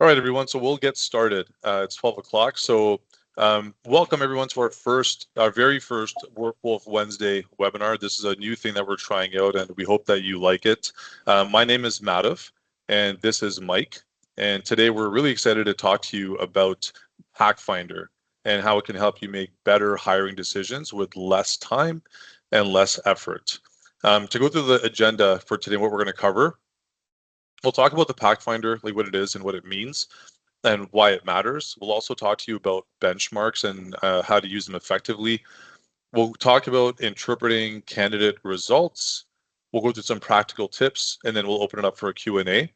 All right, everyone. So we'll get started. It's 12 o'clock. So welcome everyone to our very first Workwolf Wednesday webinar. This is a new thing that we're trying out, and we hope that you like it. My name is Madhav, and this is Mike. And today we're really excited to talk to you about Packfinder and how it can help you make better hiring decisions with less time and less effort. To go through the agenda for today, what we're going to cover. We'll talk about the Packfinder, like what it is and what it means and why it matters. We'll also talk to you about benchmarks and how to use them effectively. We'll talk about interpreting candidate results. We'll go through some practical tips, and then we'll open it up for a Q&A.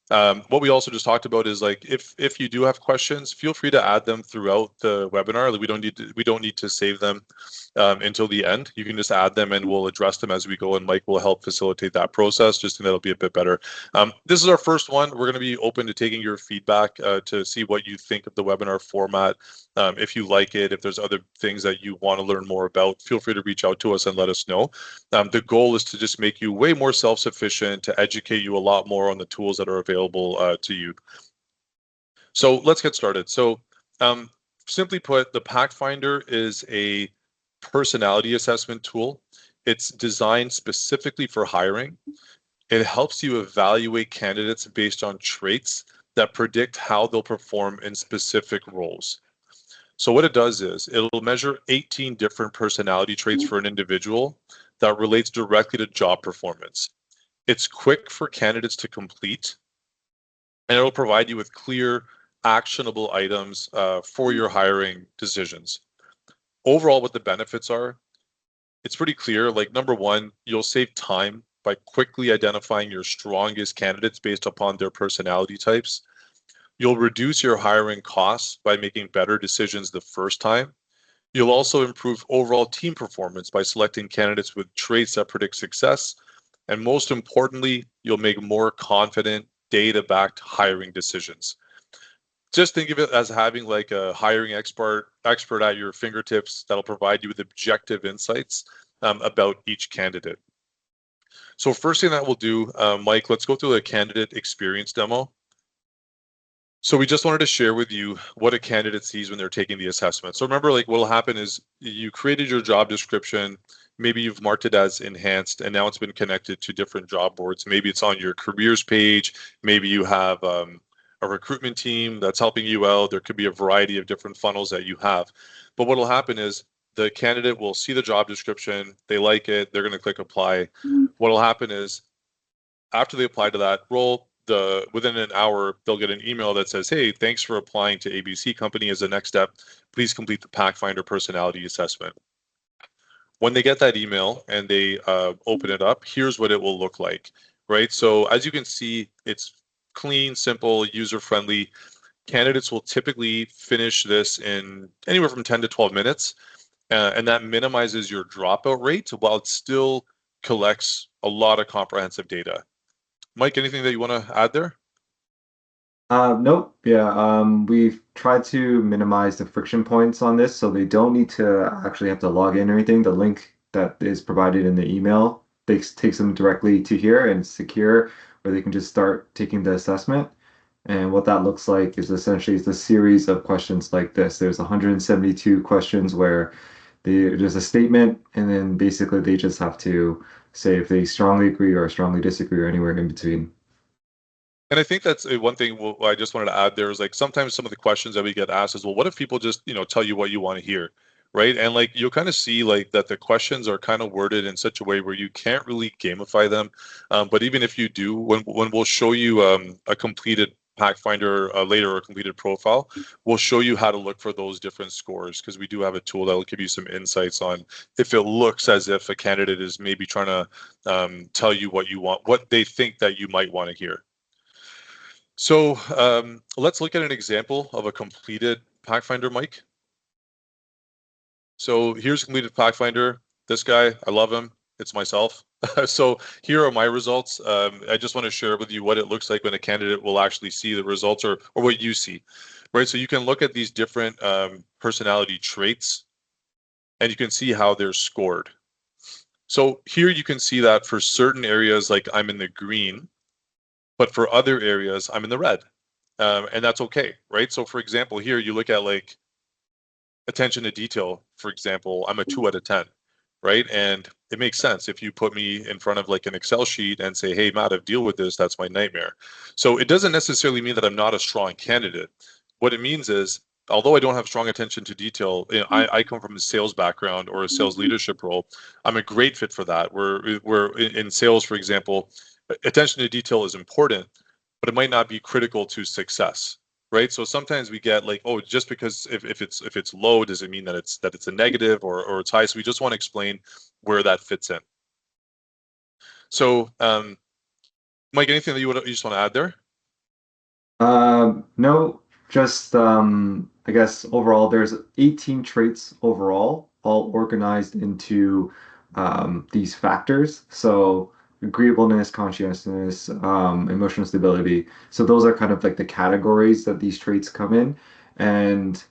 What we also just talked about is like if you do have questions, feel free to add them throughout the webinar. Like we don't need to save them until the end. You can just add them, and we'll address them as we go. And Mike will help facilitate that process. Just think that'll be a bit better. This is our first one. We're going to be open to taking your feedback to see what you think of the webinar format. If you like it, if there's other things that you want to learn more about, feel free to reach out to us and let us know. The goal is to just make you way more self-sufficient, to educate you a lot more on the tools that are available to you. So let's get started. So simply put, the Packfinder is a personality assessment tool. It's designed specifically for hiring. It helps you evaluate candidates based on traits that predict how they'll perform in specific roles. So what it does is it'll measure 18 different personality traits for an individual that relates directly to job performance. It's quick for candidates to complete, and it'll provide you with clear, actionable items for your hiring decisions. Overall, what the benefits are, it's pretty clear. Like number one, you'll save time by quickly identifying your strongest candidates based upon their personality types. You'll reduce your hiring costs by making better decisions the first time. You'll also improve overall team performance by selecting candidates with traits that predict success. And most importantly, you'll make more confident, data-backed hiring decisions. Just think of it as having like a hiring expert at your fingertips that'll provide you with objective insights about each candidate. So first thing that we'll do, Mike, let's go through the candidate experience demo. So we just wanted to share with you what a candidate sees when they're taking the assessment. So remember, like what'll happen is you created your job description, maybe you've marked it as enhanced, and now it's been connected to different job boards. Maybe it's on your careers page, maybe you have a recruitment team that's helping you out. There could be a variety of different funnels that you have. But what'll happen is the candidate will see the job description, they like it, they're going to click apply. What'll happen is after they apply to that role, within an hour, they'll get an email that says, hey, thanks for applying to ABC Company. As a next step, please complete the Packfinder personality assessment. When they get that email and they open it up, here's what it will look like, right? So as you can see, it's clean, simple, user-friendly. Candidates will typically finish this in anywhere from 10 to 12 minutes, and that minimizes your dropout rate while it still collects a lot of comprehensive data. Mike, anything that you want to add there? Nope. Yeah. We've tried to minimize the friction points on this so they don't need to actually have to log in or anything. The link that is provided in the email takes them directly to here and secure where they can just start taking the assessment. And what that looks like is essentially it's a series of questions like this. There's 172 questions where there's a statement, and then basically they just have to say if they strongly agree or strongly disagree or anywhere in between. And I think that's one thing I just wanted to add there is like sometimes some of the questions that we get asked is, well, what if people just, tell you what you want to hear, right? And like you'll kind of see like that the questions are kind of worded in such a way where you can't really gamify them. But even if you do, when we'll show you a completed Packfinder later or a completed profile, we'll show you how to look for those different scores because we do have a tool that will give you some insights on if it looks as if a candidate is maybe trying to tell you what you want, what they think that you might want to hear. So let's look at an example of a completed Packfinder, Mike. So here's a completed Packfinder. This guy, I love him. It's myself. So here are my results. I just want to share with you what it looks like when a candidate will actually see the results or what you see, right? So you can look at these different personality traits and you can see how they're scored. So here you can see that for certain areas, like I'm in the green, but for other areas, I'm in the red. And that's okay, right? So for example, here you look at like attention to detail, for example, I'm a 2 out of 10, right? And it makes sense if you put me in front of like an Excel sheet and say, hey, Madhav, deal with this, that's my nightmare. So it doesn't necessarily mean that I'm not a strong candidate. What it means is, although I don't have strong attention to detail, I come from a sales background or a sales leadership role. I'm a great fit for that. We're in sales, for example, attention to detail is important, but it might not be critical to success, right? So sometimes we get like, oh, just because if it's low, does it mean that it's a negative or it's high? So we just want to explain where that fits in. So Mike, anything that you just want to add there? No, just I guess overall there's 18 traits overall, all organized into these factors. So agreeableness, conscientiousness, emotional stability. So those are kind of like the categories that these traits come in. And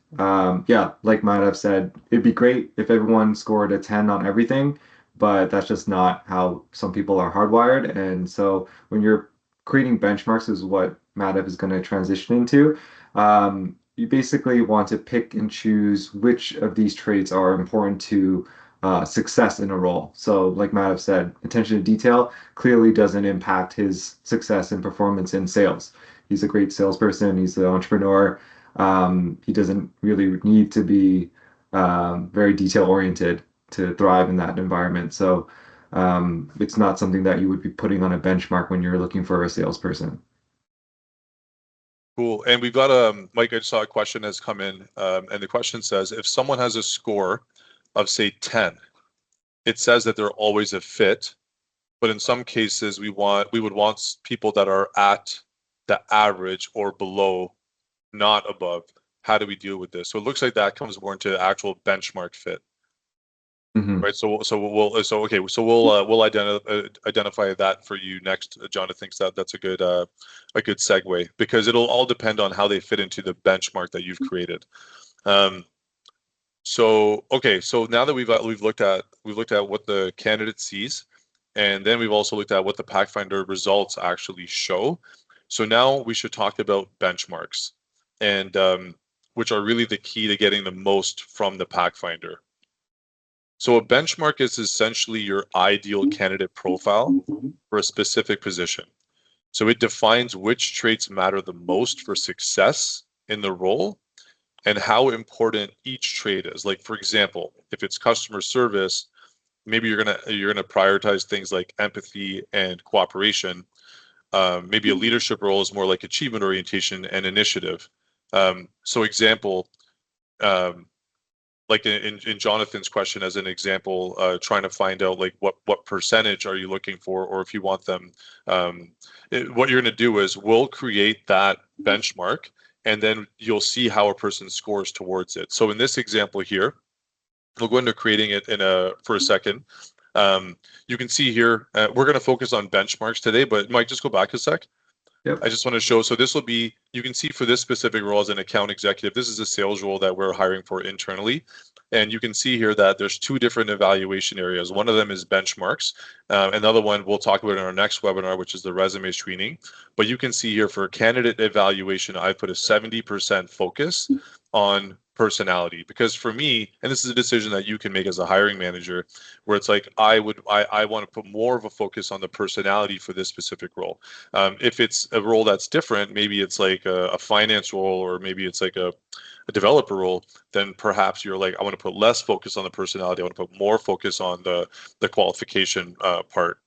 yeah, like Matt have said, it'd be great if everyone scored a 10 on everything, but that's just not how some people are hardwired. And so when you're creating benchmarks is what Madhav is going to transition into. You basically want to pick and choose which of these traits are important to success in a role. So, like Madhav said, attention to detail clearly doesn't impact his success and performance in sales. He's a great salesperson, he's an entrepreneur. He doesn't really need to be very detail oriented to thrive in that environment. So, it's not something that you would be putting on a benchmark when you're looking for a salesperson. Cool. And we've got Mike, I just saw a question has come in, and the question says, if someone has a score of say 10, it says that they're always a fit, but in some cases we would want people that are at the average or below, not above. How do we deal with this? So it looks like that comes more into actual benchmark fit. Mhm. Right. We'll identify that for you next. Jonathan thinks that that's a good segue because it'll all depend on how they fit into the benchmark that you've created. So now that we've looked at what the candidate sees, and then we've also looked at what the Packfinder results actually show. So now we should talk about benchmarks, and which are really the key to getting the most from the Packfinder. So a benchmark is essentially your ideal candidate profile for a specific position. So it defines which traits matter the most for success in the role and how important each trait is. Like for example, if it's customer service, maybe you're gonna prioritize things like empathy and cooperation. Maybe a leadership role is more like achievement orientation and initiative. So example, um, like in Jonathan's question as an example, trying to find out like what percentage are you looking for, or if you want them, what you're going to do is we'll create that benchmark, and then you'll see how a person scores towards it. So in this example here, we'll go into creating it for a second. You can see here, we're going to focus on benchmarks today, but Mike, just go back a sec. Yep. I just want to show, so this will be, you can see for this specific role as an account executive, this is a sales role that we're hiring for internally. And you can see here that there's two different evaluation areas. One of them is benchmarks. Another one we'll talk about in our next webinar, which is the resume screening. But you can see here for candidate evaluation, I put a 70% focus on personality, because for me, and this is a decision that you can make as a hiring manager, where it's like I want to put more of a focus on the personality for this specific role. If it's a role that's different, maybe it's like a finance role, or maybe it's like a developer role, then perhaps you're like, I want to put less focus on the personality. I want to put more focus on the qualification part.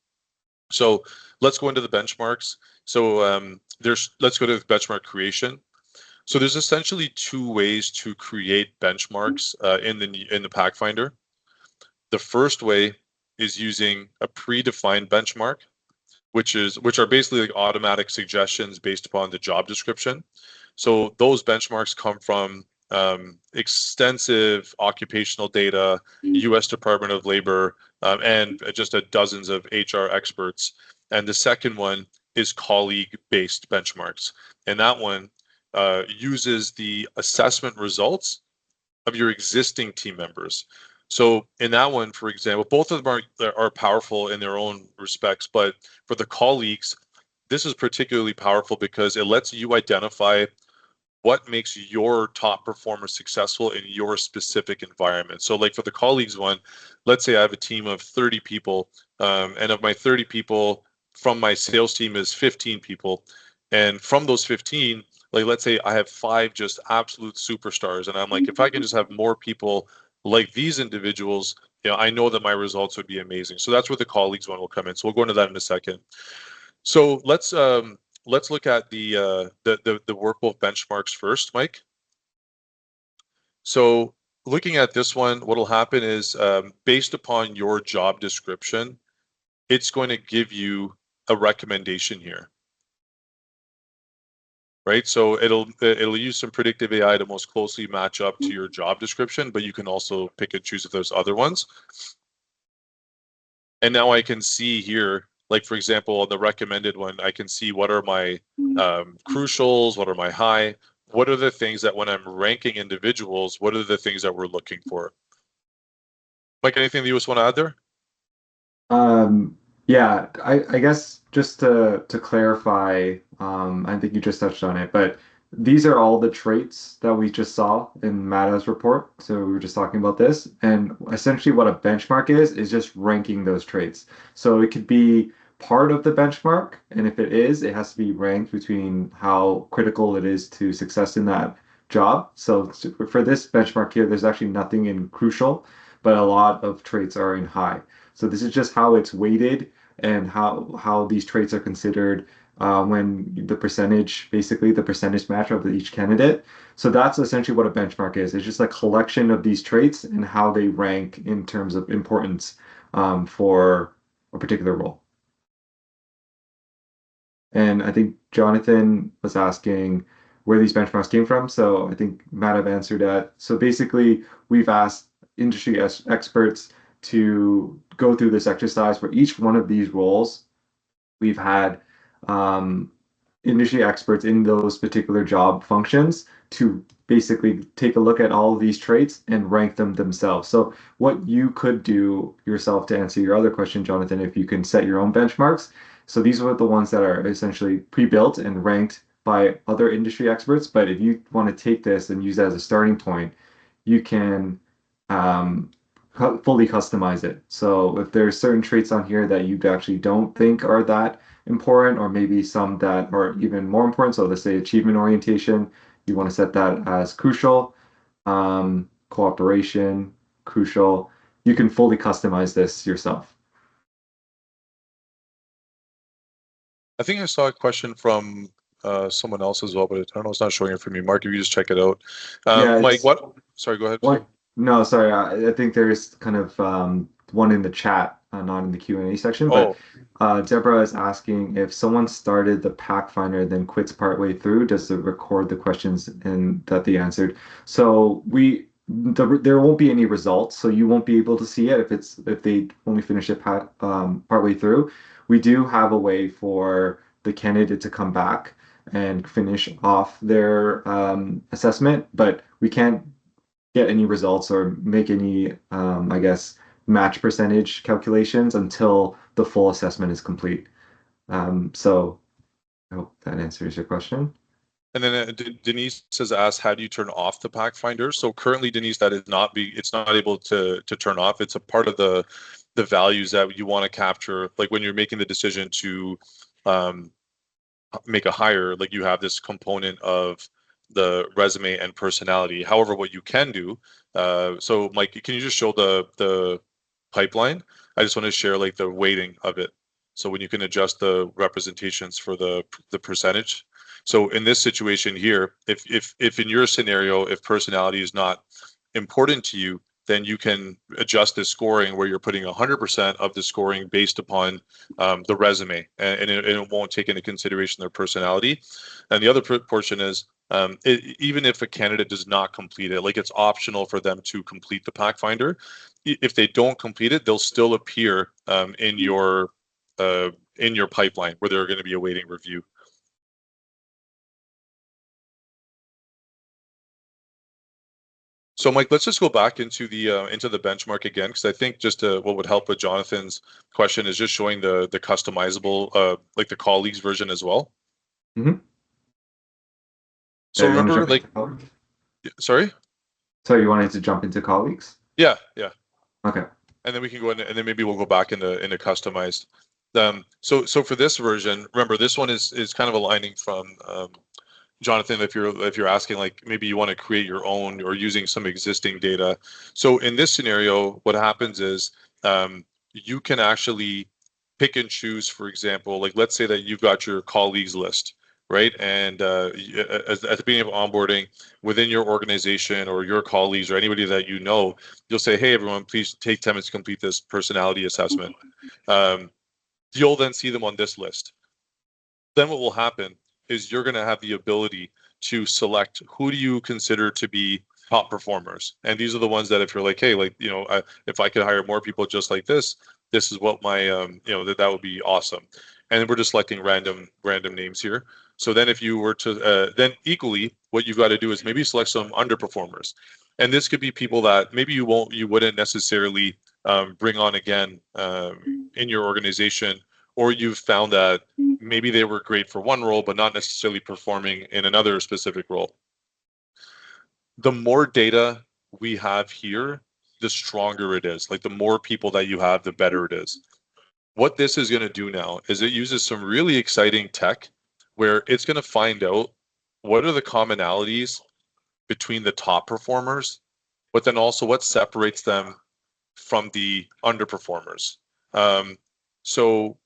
So let's go into the benchmarks. So let's go to the benchmark creation. So there's essentially two ways to create benchmarks in the Packfinder. The first way is using a predefined benchmark, which are basically like automatic suggestions based upon the job description. So those benchmarks come from extensive occupational data, U.S. Department of Labor, and just dozens of HR experts. And the second one is colleague-based benchmarks, and that one uses the assessment results of your existing team members. So in that one, for example, both of them are powerful in their own respects, but for the colleagues, this is particularly powerful because it lets you identify what makes your top performer successful in your specific environment. So like for the colleagues one, let's say I have a team of 30 people, and of my 30 people, from my sales team is 15 people. And from those 15, like let's say I have 5 just absolute superstars. And I'm like, if I can just have more people like these individuals, I know that my results would be amazing. So that's where the colleagues one will come in. So we'll go into that in a second. So let's look at the Workwolf benchmarks first, Mike. So looking at this one, what will happen is based upon your job description, it's going to give you a recommendation here, right? So it'll use some predictive AI to most closely match up to your job description, but you can also pick and choose if there's other ones. And now I can see here, like for example, on the recommended one, I can see what are my crucials, what are my high, what are the things that when I'm ranking individuals, what are the things that we're looking for? Mike, anything that you just want to add there? Yeah, I guess just to clarify, I think you just touched on it, but these are all the traits that we just saw in Mada's report. So we were just talking about this, and essentially what a benchmark is just ranking those traits. So it could be part of the benchmark, and if it is, it has to be ranked between how critical it is to success in that job. So for this benchmark here, there's actually nothing in crucial, but a lot of traits are in high. So this is just how it's weighted and how these traits are considered when the percentage, basically the percentage match of each candidate. So that's essentially what a benchmark is. It's just a collection of these traits and how they rank in terms of importance for a particular role. And I think Jonathan was asking where these benchmarks came from. So I think Matt have answered that. So basically, we've asked industry experts to go through this exercise for each one of these roles. We've had industry experts in those particular job functions to basically take a look at all of these traits and rank them themselves. So what you could do yourself to answer your other question, Jonathan, if you can set your own benchmarks. So these are the ones that are essentially pre-built and ranked by other industry experts. But if you want to take this and use that as a starting point, you can um, fully customize it. So if there's certain traits on here that you actually don't think are that important, or maybe some that are even more important. So let's say achievement orientation, you want to set that as crucial. Cooperation, crucial. You can fully customize this yourself. I think I saw a question from someone else as well, but I don't know, it's not showing it for me. Mark, if you just check it out. Yeah, Mike, what? Sorry, go ahead. What? No, sorry. I think there's kind of one in the chat, not in the Q&A section. But Oh, Deborah is asking if someone started the Packfinder then quits partway through, does it record the questions and that they answered? So there won't be any results, so you won't be able to see it if they only finish it partway through. We do have a way for the candidate to come back and finish off their assessment, but we can't get any results or make any, I guess, match percentage calculations until the full assessment is complete. So I hope that answers your question. and then Denise has asked, how do you turn off the Packfinder? So currently, Denise, it's not able to turn off. It's a part of the values that you want to capture. Like when you're making the decision to make a hire, like you have this component of the resume and personality. However, what you can do, so Mike, can you just show the pipeline? I just want to share like the weighting of it. So when you can adjust the representations for the percentage. So in this situation here, if in your scenario, if personality is not important to you, then you can adjust the scoring where you're putting 100% of the scoring based upon the resume, and it won't take into consideration their personality. And the other portion is even if a candidate does not complete it, like it's optional for them to complete the Packfinder. If they don't complete it, they'll still appear in your pipeline where they're going to be awaiting review. So Mike, let's just go back into the benchmark again, because I think just what would help with Jonathan's question is just showing the customizable, like the colleagues version as well. Mm-hmm. So You want to remember, jump like, into colleagues? sorry? So you wanted to jump into colleagues? Yeah, yeah. Okay. And then we can go in, and then maybe we'll go back into customized. So for this version, remember this one is kind of aligning from Jonathan, if you're asking, like, maybe you want to create your own or using some existing data. So in this scenario, what happens is you can actually pick and choose. For example, like let's say that you've got your colleagues list, right? And at the beginning of onboarding within your organization or your colleagues or anybody that you know, you'll say, "Hey, everyone, please take 10 minutes to complete this personality assessment." Um, you'll then see them on this list. Then what will happen is you're going to have the ability to select who do you consider to be top performers. And these are the ones that if you're like, hey, like, if I could hire more people just like this is what my, that would be awesome. And we're just selecting random names here. So then if you were to, then equally, what you've got to do is maybe select some underperformers. And this could be people that maybe you wouldn't necessarily bring on again in your organization, or you've found that maybe they were great for one role, but not necessarily performing in another specific role. The more data we have here, the stronger it is. Like the more people that you have, the better it is. What this is going to do now is it uses some really exciting tech where it's going to find out what are the commonalities between the top performers, but then also what separates them from the underperformers. So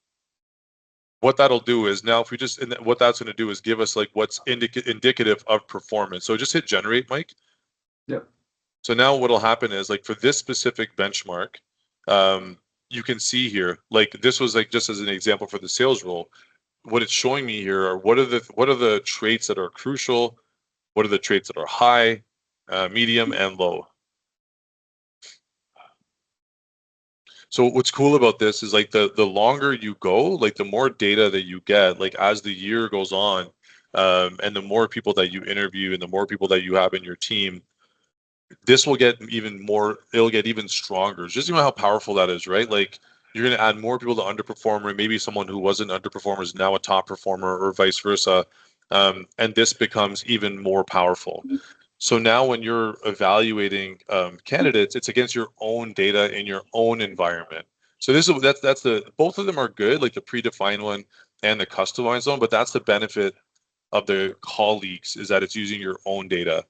what that'll do is now if we just, and what that's going to do is give us like what's indicative of performance. So just hit generate, Mike. Yep. So now what'll happen is like for this specific benchmark, you can see here, like this was like just as an example for the sales role, what it's showing me here are what are the traits that are crucial, what are the traits that are high, medium, and low. So what's cool about this is like the longer you go, like the more data that you get, like as the year goes on, and the more people that you interview and the more people that you have in your team, this will get even more, it'll get even stronger. Just how powerful that is, right? Like you're going to add more people to underperformer, maybe someone who wasn't underperformer is now a top performer or vice versa. And this becomes even more powerful. So now when you're evaluating candidates, it's against your own data in your own environment. So that's the, both of them are good, like the predefined one and the customized one, but that's the benefit of the colleagues is that it's using your own data.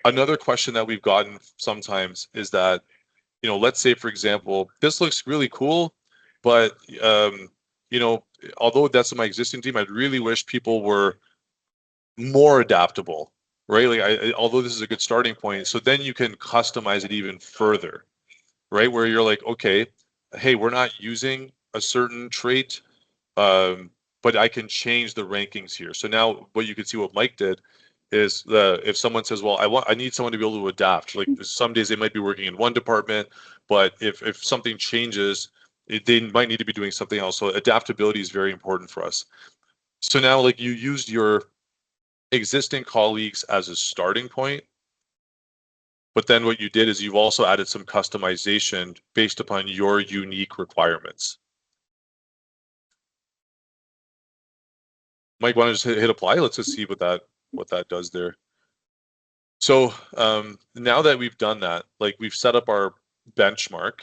Another question that we've gotten sometimes is that, let's say, for example, this looks really cool, but, although that's my existing team, I'd really wish people were more adaptable, right? Like, although this is a good starting point, so then you can customize it even further, right? Where you're like, okay, hey, we're not using a certain trait, but I can change the rankings here. So now what you can see what Mike did is if someone says, well, I need someone to be able to adapt. Like some days they might be working in one department, but if something changes, they might need to be doing something else. So adaptability is very important for us. So now like you used your existing colleagues as a starting point, but then what you did is you've also added some customization based upon your unique requirements. Mike, why don't you just hit apply? Let's just see what that does there. So now that we've done that, like we've set up our benchmark,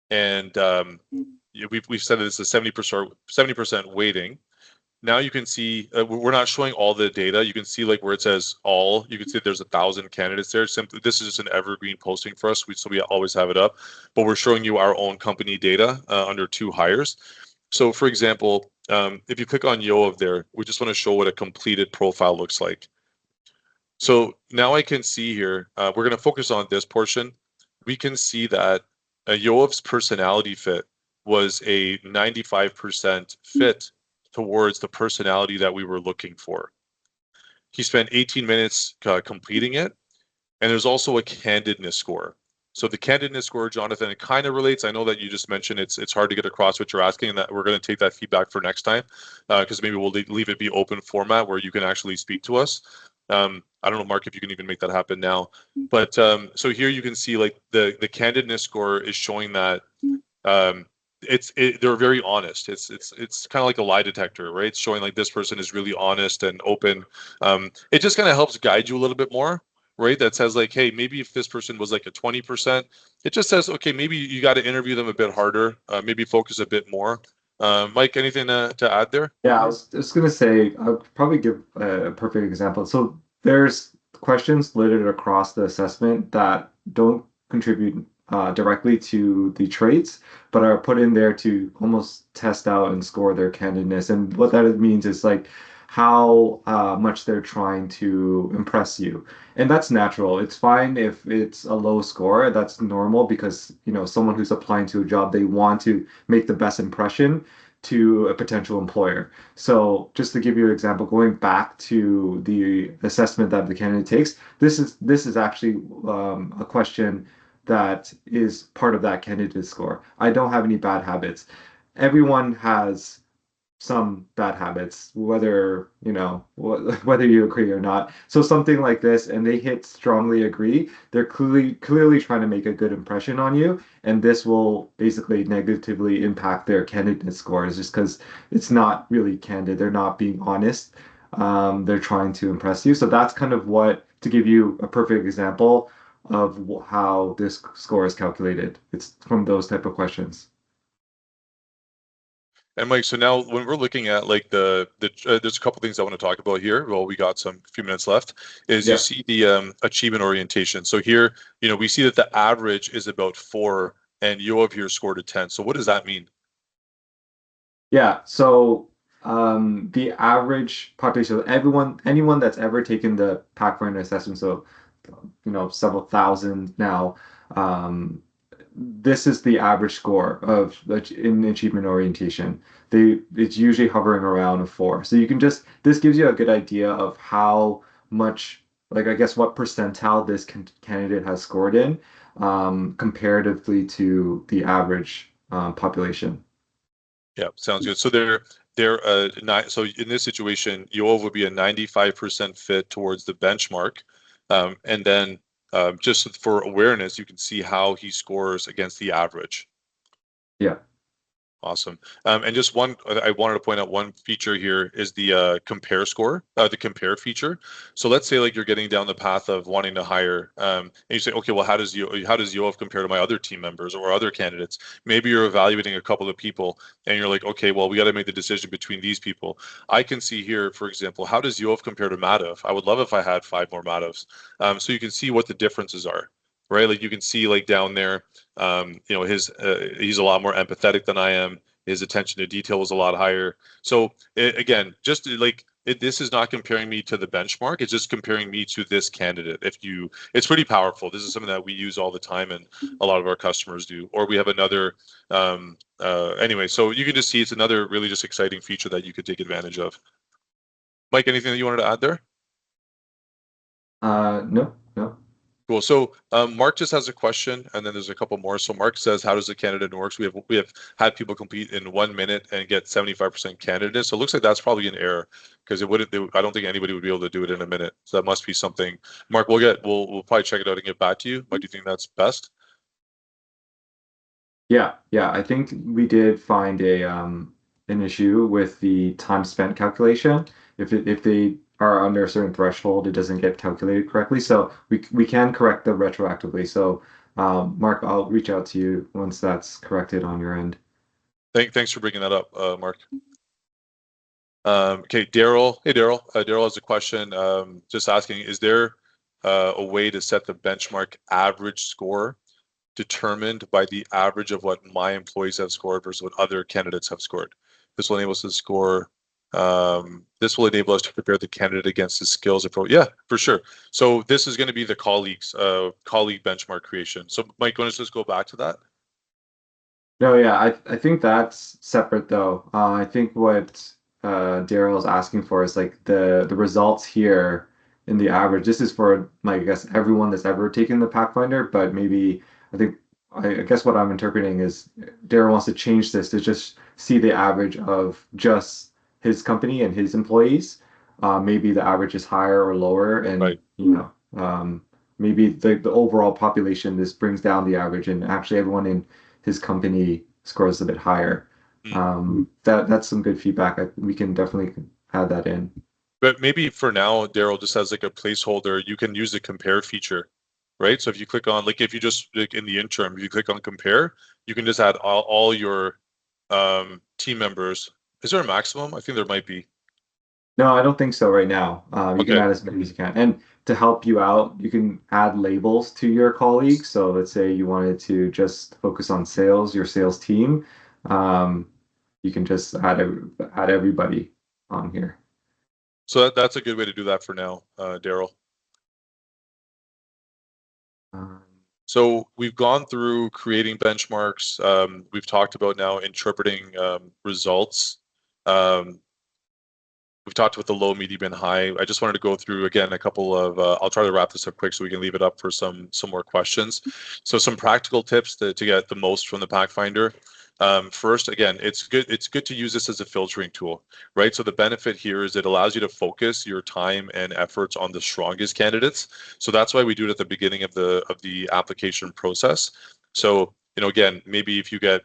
and we've said that it's a 70% weighting. Now you can see we're not showing all the data. You can see like where it says all. You can see there's 1,000 candidates there. Simply, this is just an evergreen posting for us. So we always have it up, but we're showing you our own company data under 2 hires. So for example, if you click on Yoav there, we just want to show what a completed profile looks like. So now I can see here, we're going to focus on this portion. We can see that Yoav's personality fit was a 95% fit towards the personality that we were looking for. He spent 18 minutes completing it, and there's also a candidness score. So the candidness score, Jonathan, it kind of relates. I know that you just mentioned it's hard to get across what you're asking, and that we're going to take that feedback for next time, because maybe we'll leave it be open format where you can actually speak to us. I don't know, Mark, if you can even make that happen now. But so here you can see like the candidness score is showing that um, they're very honest. It's kind of like a lie detector, right? It's showing like this person is really honest and open. It just kind of helps guide you a little bit more, right? That says like, hey, maybe if this person was like a 20%, it just says, okay, maybe you got to interview them a bit harder, maybe focus a bit more. Mike, anything to add there? Yeah, I was just gonna say I'll probably give a perfect example. So there's questions littered across the assessment that don't contribute directly to the traits, but are put in there to almost test out and score their candidness. And what that means is like how much they're trying to impress you. And that's natural. It's fine if it's a low score. That's normal because, you know, someone who's applying to a job, they want to make the best impression to a potential employer. So just to give you an example, going back to the assessment that the candidate takes, this is actually a question that is part of that candidate score. I don't have any bad habits. Everyone has some bad habits, whether you know whether you agree or not. So something like this, and they hit strongly agree, they're clearly trying to make a good impression on you, and this will basically negatively impact their candidate scores just because it's not really candid. They're not being honest. They're trying to impress you. So that's kind of what, to give you a perfect example of how this score is calculated. It's from those type of questions. And Mike, so now when we're looking at like there's a couple things I want to talk about here. Well, we got some few minutes left. Is you Yeah. see the achievement orientation. So here, we see that the average is about 4, and Yoav here scored a 10. So what does that mean? Yeah, so the average population, anyone that's ever taken the Packfinder assessment, so several thousand now, um, this is the average score in achievement orientation. It's usually hovering around a 4. So you can just this gives you a good idea of how much, like I guess what percentile this candidate has scored in, comparatively to the average population. Yeah, sounds good. So they're so in this situation, Yoav would be a 95% fit towards the benchmark, and then just for awareness, you can see how he scores against the average. Yeah. Awesome. And just I wanted to point out one feature here is the compare score, the compare feature. So let's say like you're getting down the path of wanting to hire, and you say, okay, well, how does Yoav compare to my other team members or other candidates? Maybe you're evaluating a couple of people, and you're like, okay, well, we got to make the decision between these people. I can see here, for example, how does Yoav compare to Madhav? I would love if I had 5 more Madhavs. So you can see what the differences are, right? Like you can see like down there he's a lot more empathetic than I am. His attention to detail was a lot higher. So again, just like this is not comparing me to the benchmark. It's just comparing me to this candidate. It's pretty powerful. This is something that we use all the time, and a lot of our customers do. Or we have another. Anyway, so you can just see it's another really just exciting feature that you could take advantage of. Mike, anything that you wanted to add there? No, no. Cool. So Mark just has a question, and then there's a couple more. So Mark says, "How does the candidate works?" We have had people compete in 1 minute and get 75% candidate. So it looks like that's probably an error because I don't think anybody would be able to do it in a minute. So that must be something. Mark, we'll probably check it out and get back to you. But do you think that's best? Yeah. I think we did find an issue with the time spent calculation. If they are under a certain threshold, it doesn't get calculated correctly. So we can correct them retroactively. So Mark, I'll reach out to you once that's corrected on your end. Thanks for bringing that up, Mark. Okay, Daryl. Hey, Daryl. Daryl has a question. Just asking, is there a way to set the benchmark average score determined by the average of what my employees have scored versus what other candidates have scored? This will enable us to score. This will enable us to compare the candidate against his skills approach. Yeah, for sure. So this is going to be the colleague benchmark creation. So Mike, want to just go back to that? No, yeah, I think that's separate though. I think what Daryl is asking for is like the results here in the average. This is for like I guess everyone that's ever taken the Pathfinder, but maybe I think I guess what I'm interpreting is Daryl wants to change this to just see the average of just his company and his employees, maybe the average is higher or lower, and Right. maybe the overall population, this brings down the average, and actually everyone in his company scores a bit higher. Mm. That's some good feedback. We can definitely add that in. But maybe for now, Daryl, just as like a placeholder, you can use the compare feature, right? So if you click on, like if you just like in the interim, if you click on compare, you can just add all your team members. Is there a maximum? I think there might be. No, I don't think so right now. You can Okay. add as many as you can. And to help you out, you can add labels to your colleagues. So let's say you wanted to just focus on sales, your sales team. Um, you can just add everybody on here. So that's a good way to do that for now, Daryl. Um, So we've gone through creating benchmarks. We've talked about now interpreting results. Um, we've talked about the low, medium, and high. I just wanted to go through again a couple of. I'll try to wrap this up quick so we can leave it up for some more questions. So some practical tips to get the most from the Packfinder. First, again, it's good to use this as a filtering tool, right? So the benefit here is it allows you to focus your time and efforts on the strongest candidates. So that's why we do it at the beginning of the application process. So again, maybe if you get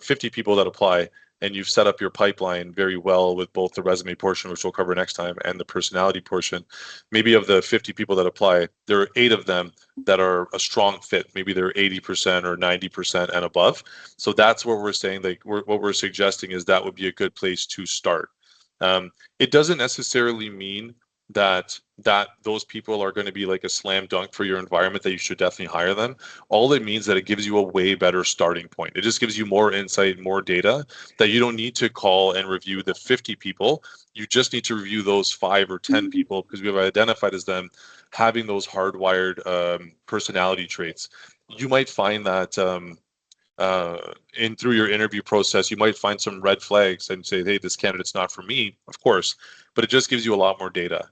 50 people that apply, and you've set up your pipeline very well with both the resume portion, which we'll cover next time, and the personality portion, maybe of the 50 people that apply, there are 8 of them that are a strong fit. Maybe they're 80% or 90% and above. So that's what we're saying. Like what we're suggesting is that would be a good place to start. It doesn't necessarily mean that those people are going to be like a slam dunk for your environment that you should definitely hire them. All it means that it gives you a way better starting point. It just gives you more insight, more data that you don't need to call and review the 50 people. You just need to review those 5 or 10 people because we have identified as them having those hardwired personality traits. You might find that in through your interview process, you might find some red flags and say, hey, this candidate's not for me, of course, but it just gives you a lot more data.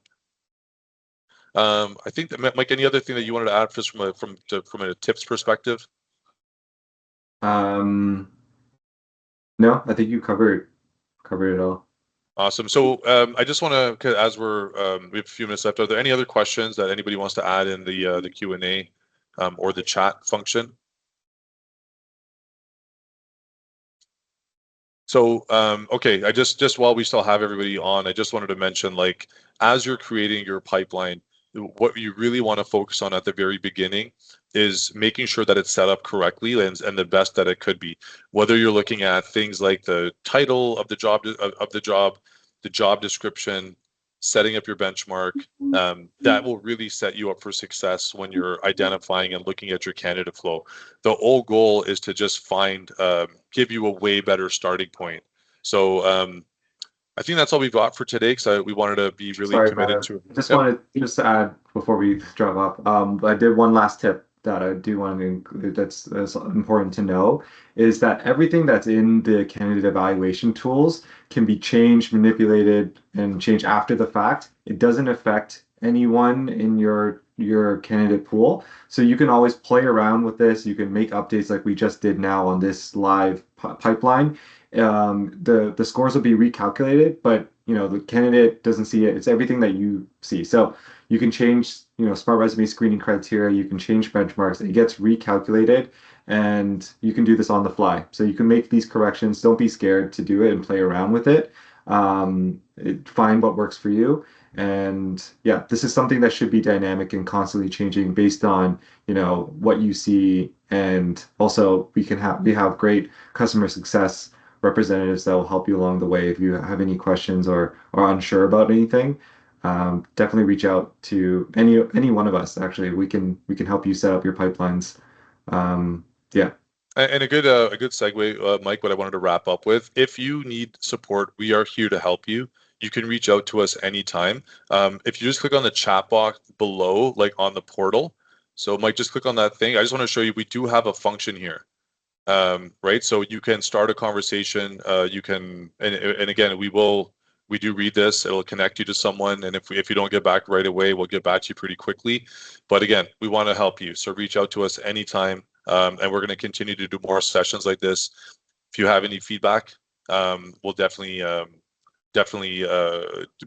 I think that Mike, any other thing that you wanted to add just from a tips perspective? um, no, I think you covered it all. Awesome. So I just want to, as we have a few minutes left, are there any other questions that anybody wants to add in the Q&A or the chat function? So okay, I just while we still have everybody on, I just wanted to mention, like, as you're creating your pipeline, what you really want to focus on at the very beginning is making sure that it's set up correctly and the best that it could be. Whether you're looking at things like the title of the job the job description, setting up your benchmark, that will really set you up for success when you're identifying and looking at your candidate flow. The whole goal is to just give you a way better starting point. So I think that's all we've got for today because we wanted to be really Sorry, committed Madhav. to. Just Yep. wanted just to add before we drop off. I did one last tip that I do want to include that's important to know is that everything that's in the candidate evaluation tools can be changed, manipulated, and changed after the fact. It doesn't affect anyone in your candidate pool. So you can always play around with this. You can make updates like we just did now on this live pipeline. The scores will be recalculated, but the candidate doesn't see it. It's everything that you see. So you can change smart resume screening criteria. You can change benchmarks. It gets recalculated, and you can do this on the fly. So you can make these corrections. Don't be scared to do it and play around with it. Find what works for you. And yeah, this is something that should be dynamic and constantly changing based on what you see. And also we have great customer success representatives that will help you along the way. If you have any questions or are unsure about anything, definitely reach out to any one of us. Actually, we can help you set up your pipelines. Yeah. And a good segue, Mike, what I wanted to wrap up with. If you need support, we are here to help you. You can reach out to us anytime. If you just click on the chat box below, like on the portal. So Mike, just click on that thing. I just want to show you, we do have a function here. Right? So you can start a conversation. You can, and again, we do read this. It'll connect you to someone, and if you don't get back right away, we'll get back to you pretty quickly. But again, we want to help you, so reach out to us anytime, and we're going to continue to do more sessions like this. If you have any feedback, we'll definitely definitely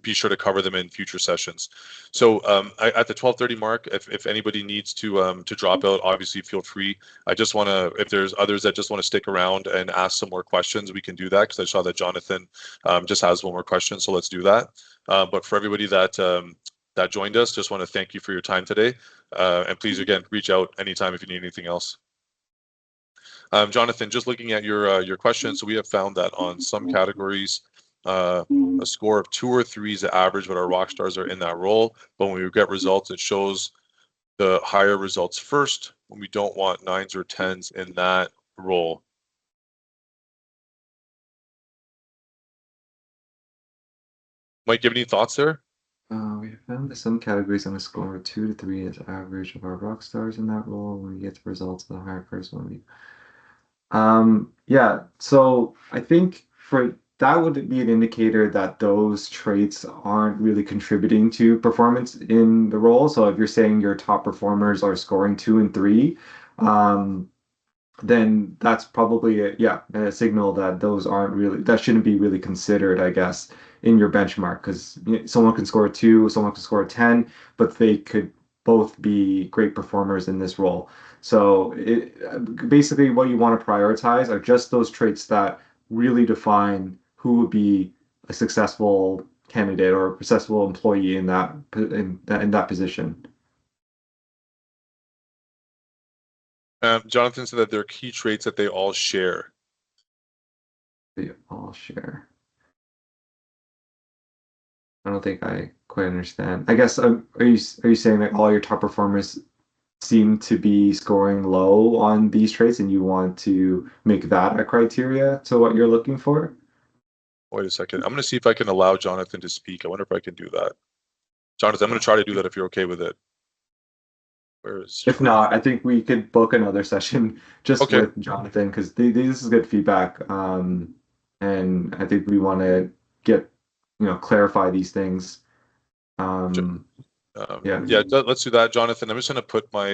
be sure to cover them in future sessions. So at the 12:30 mark, if anybody needs to drop out, obviously feel free. I just want to, if there's others that just want to stick around and ask some more questions, we can do that, because I saw that Jonathan just has one more question, so let's do that. But for everybody that that joined us, just want to thank you for your time today, and please again reach out anytime if you need anything else. Jonathan, just looking at your question, so we have found that on some categories, a score of 2 or 3 is the average, but our rock stars are in that role. But when we get results, it shows the higher results first, when we don't want 9s or 10s in that role. Mike, you have any thoughts there? We found that some categories on a score of 2 to 3 is average of our rock stars in that role. When we get the results of the higher first one, yeah, so I think for that would be an indicator that those traits aren't really contributing to performance in the role. So if you're saying your top performers are scoring 2 and 3, then that's probably a signal that those aren't really, that shouldn't be really considered, I guess, in your benchmark, because someone can score a 2, someone can score a 10, but they could both be great performers in this role. So basically what you want to prioritize are just those traits that really define who would be a successful candidate or a successful employee in that position. Jonathan said that there are key traits that they all share. They all share. I don't think I quite understand. I guess are you saying that all your top performers seem to be scoring low on these traits, and you want to make that a criteria to what you're looking for? Wait a second. I'm going to see if I can allow Jonathan to speak. I wonder if I can do that. Jonathan, I'm going to try to do that if you're okay with it. Where is? If not, I think we could book another session just Okay. with Jonathan, because this is good feedback. And I think we want to get, clarify these things. Yeah. Yeah, let's do that, Jonathan. I'm just going to put my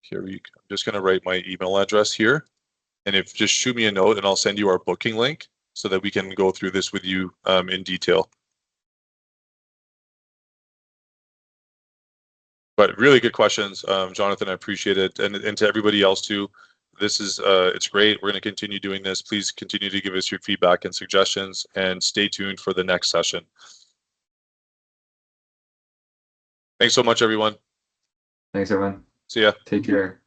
here. I'm just going to write my email address here, and if just shoot me a note, and I'll send you our booking link so that we can go through this with you in detail. But really good questions, Jonathan. I appreciate it, and to everybody else too. This is it's great. We're going to continue doing this. Please continue to give us your feedback and suggestions, and stay tuned for the next session. Thanks so much, everyone. Thanks, everyone. See ya. Take care.